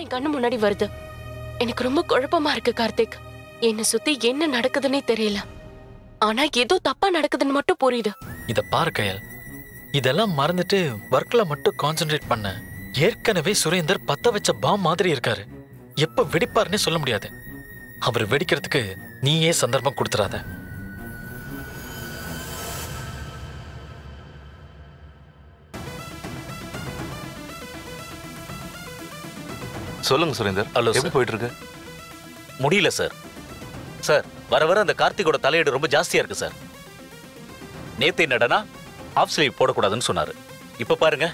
என் கண்ணு முன்னாடி வருது. எனக்கு ரொம்ப குழப்பமா இருக்கு கார்த்திக். என்ன சுத்தி என்ன நடக்குதுன்னே தெரியல. ஆனா ஏதோ தப்பா நடக்குதுன்னு மட்டும் புரியுது. இத பாரு கயல், இதெல்லாம் மறந்துட்டு ஒர்க்ல மட்டும் கான்சென்ட்ரேட் பண்ண. ஏற்கனவே சுரேந்தர் பத்த வச்ச பாம் மாதிரி இருக்காரு. எப்ப வெடிப்பாருன்னே சொல்ல முடியாது. அவர் வெடிக்கிறதுக்கு நீயே சந்தர்ப்பம் கொடுத்துறாத. சொல்லுங்க சுரேந்தர். ஹலோ, எப்படி போயிட்டு இருக்கு? முடியல சார். சார், வர வர அந்த கார்த்திகோட தலையீடு ரொம்ப ஜாஸ்தியா இருக்கு சார். நேத்து என்னடனா ஆஃப் ஸ்லீவ் போடக்கூடாதுன்னு சொன்னாரு. இப்ப பாருங்க,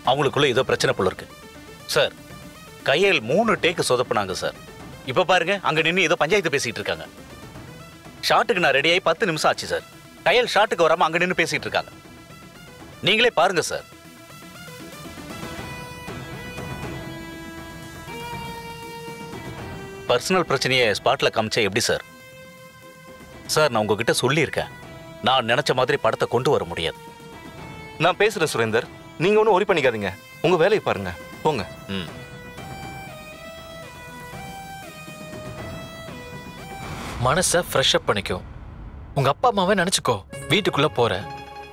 அவங்களுக்குள்ள ஏதோ பிரச்சனை போல இருக்கு சார். கையில் 3 டேக்கு சொதப்புனாங்க சார். இப்ப பாருங்க, அங்க நின்று ஏதோ பஞ்சாயத்து பேசிட்டு இருக்காங்க. ஷாட்டுக்கு நான் ரெடி ஆகி 10 நிமிஷம் ஆச்சு சார். கையில் ஷாட்டுக்கு வராம அங்க நின்று பேசிட்டு இருக்காங்க. நீங்களே பாருங்க சார். பர்சனல் பிரச்சனையை ஸ்பாட்ல காமிச்சா எப்படி சார்? சார், நான் உங்ககிட்ட சொல்லியிருக்கேன், நான் நினைச்ச மாதிரி படத்தை கொண்டு வர முடியாது. நான் பேசுறேன் சுரேந்தர், நீங்க ஒன்றும் ஒரி பண்ணிக்காதீங்க. உங்க வேலையை பாருங்க, போங்க. மனசை ஃப்ரெஷ் அப் பண்ணிக்கோ. உங்க அப்பா அம்மாவை நினைச்சுக்கோ. வீட்டுக்குள்ள போற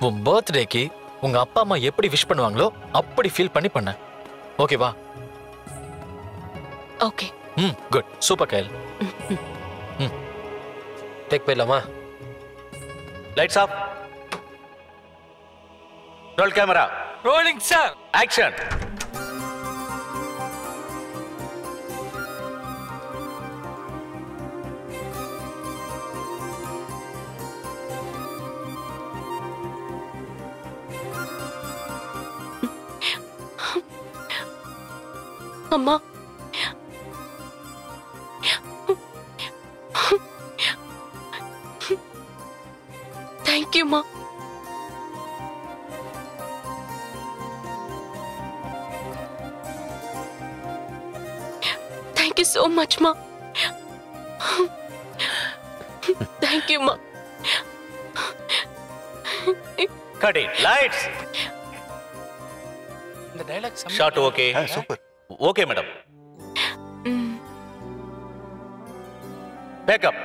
உன் பர்த்டேக்கு உங்க அப்பா அம்மா எப்படி விஷ் பண்ணுவாங்களோ அப்படி ஃபீல் பண்ணி பண்ண. ஓகேவா? Okay. Good. Super Kayal. Take போயிடலாமா? Lights off. Roll camera. Rolling sir. Action. அம்மா, தேங்க்யூம்மா. தேங்க்யூ so மச்மா. தேங்க்யூம்மா. Cut it. லைட்ஸ். இந்த dialogue shot okay. Super. Okay madam. Pack up.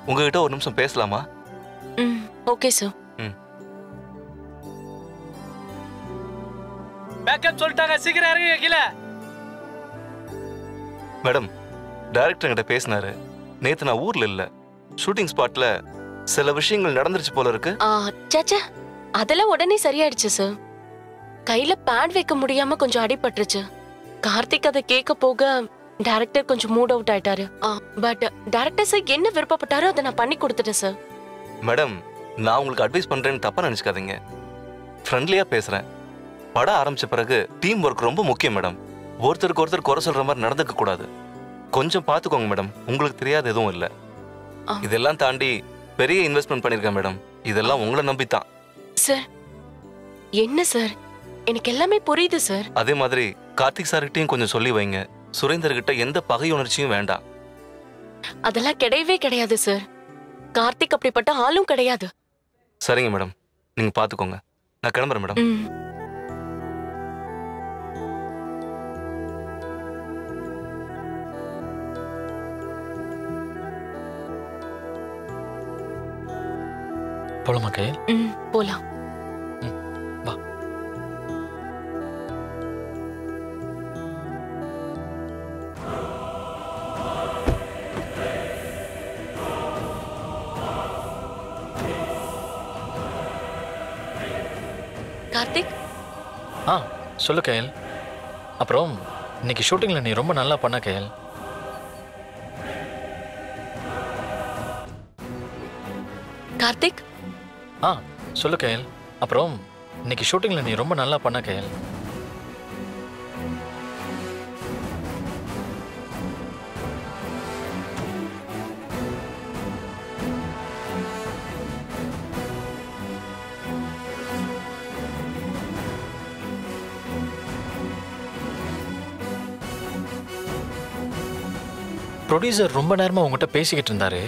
உங்ககிட்ட ஒரு நிமிஷம் பேசலாமா? Okay sir. பேக்கப் சொல்லிட்டாங்க, சீக்கிரம் இறங்கி கீழ. மேடம், டைரக்டர் என்கிட்ட பேசினாரு. நேத்து நான் ஊர்ல இல்ல, ஷூட்டிங் ஸ்பாட்ல சில விஷயங்கள் நடந்துருச்சு போல இருக்கு. சாச்சா, அதெல்லாம் உடனே சரியாயிடுச்சு சார். கையில பேட் வைக்க முடியாம கொஞ்சம் அடிபட்டுருச்சு. கார்த்திக் அதை கேட்க போக டைரக்டர் கொஞ்சம் மூட் அவுட் ஆயிட்டாரு. பட் டைரக்டர் சார் என்ன விருப்பப்பட்டாரோ அதை நான் பண்ணி கொடுத்துட்டேன் சார். மேடம், நான் உங்களுக்கு அட்வைஸ் பண்றேன்னு தப்பா நினைச்சுக்காதீங்க. ஃப்ரெண்ட்லியா பேசுறேன். படம் ஆரம்பிச்ச பிறகு டீம் ஒர்க் ரொம்ப முக்கியம் மேடம். ஒருத்தருக்கு ஒருத்தர் குறை சொல்ற மாதிரி நடந்துக்க கூடாது. கொஞ்சம் பாத்துக்கோங்க மேடம். உங்களுக்கு தெரியாது எதுவும் இல்ல. இதெல்லாம் தாண்டி பெரிய இன்வெஸ்ட்மெண்ட் பண்ணிருக்கேன் மேடம். இதெல்லாம் உங்களை நம்பித்தான். சார், என்ன சார், எனக்கு எல்லாமே புரியுது சார். அதே மாதிரி கார்த்திக் சார்கிட்டையும் கொஞ்சம் சொல்லி வைங்க. சுரேந்தர் கிட்ட எந்த பகை உணர்ச்சியும் வேண்டாம். அதெல்லாம் கிடையவே கிடையாது சார். கார்த்திக் அப்படிப்பட்ட ஆளும் கிடையாது. சரிங்க மேடம், நீங்க பாத்துக்கோங்க. நான் கிளம்புறேன் மேடம். போலாமா கயல்? போலாம். வா. கார்த்திக். சொல்லு கயல். அப்புறம் இன்னைக்கு ஷூட்டிங்ல நீ ரொம்ப நல்லா பண்ண கயல். கார்த்திக். சொல்லு கயல். அப்புறம் இன்னைக்கு ஷூட்டிங்ல நீ ரொம்ப நல்லா பண்ண கயல். ப்ரொடியூசர் ரொம்ப நேரமா உங்ககிட்ட பேசிக்கிட்டு இருந்தாரு.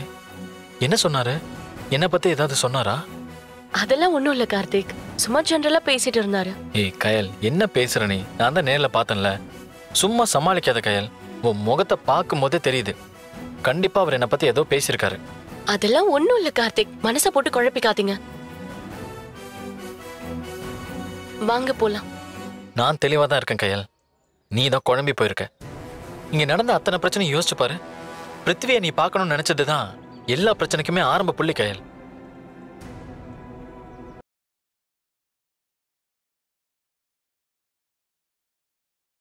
என்ன சொன்னாரு? என்ன பத்தி ஏதாவது சொன்னாரா? அதெல்லாம் ஒண்ணும் இல்ல கார்த்திக். சும்மா ஜெனரலா பேசிட்டு இருந்தாரு. ஏய் கயல், என்ன பேசுற நீ? நான் தான் நேர்ல பார்த்தேன்ல. சும்மா சமாளிக்காத கயல். உன் முகத்தை பார்க்கும் போதே தெரியுது. கண்டிப்பா அவர் என்னை பத்தி ஏதோ பேசியிருக்காரு. அதெல்லாம் ஒண்ணும் இல்ல கார்த்திக், மனசை போட்டு குழப்பிக்காதீங்க. வாங்க போலாம். நான் தெளிவா தான் இருக்கேன் கயல். நீ தான் குழம்பி போயிருக்க. இங்க நடந்த அத்தனை பிரச்சனையும் யோசிச்சு பாரு. பிருத்திவியை நீ பார்க்கணும்னு நினைச்சதுதான் எல்லா பிரச்சனைக்குமே ஆரம்ப புள்ளி கயல்.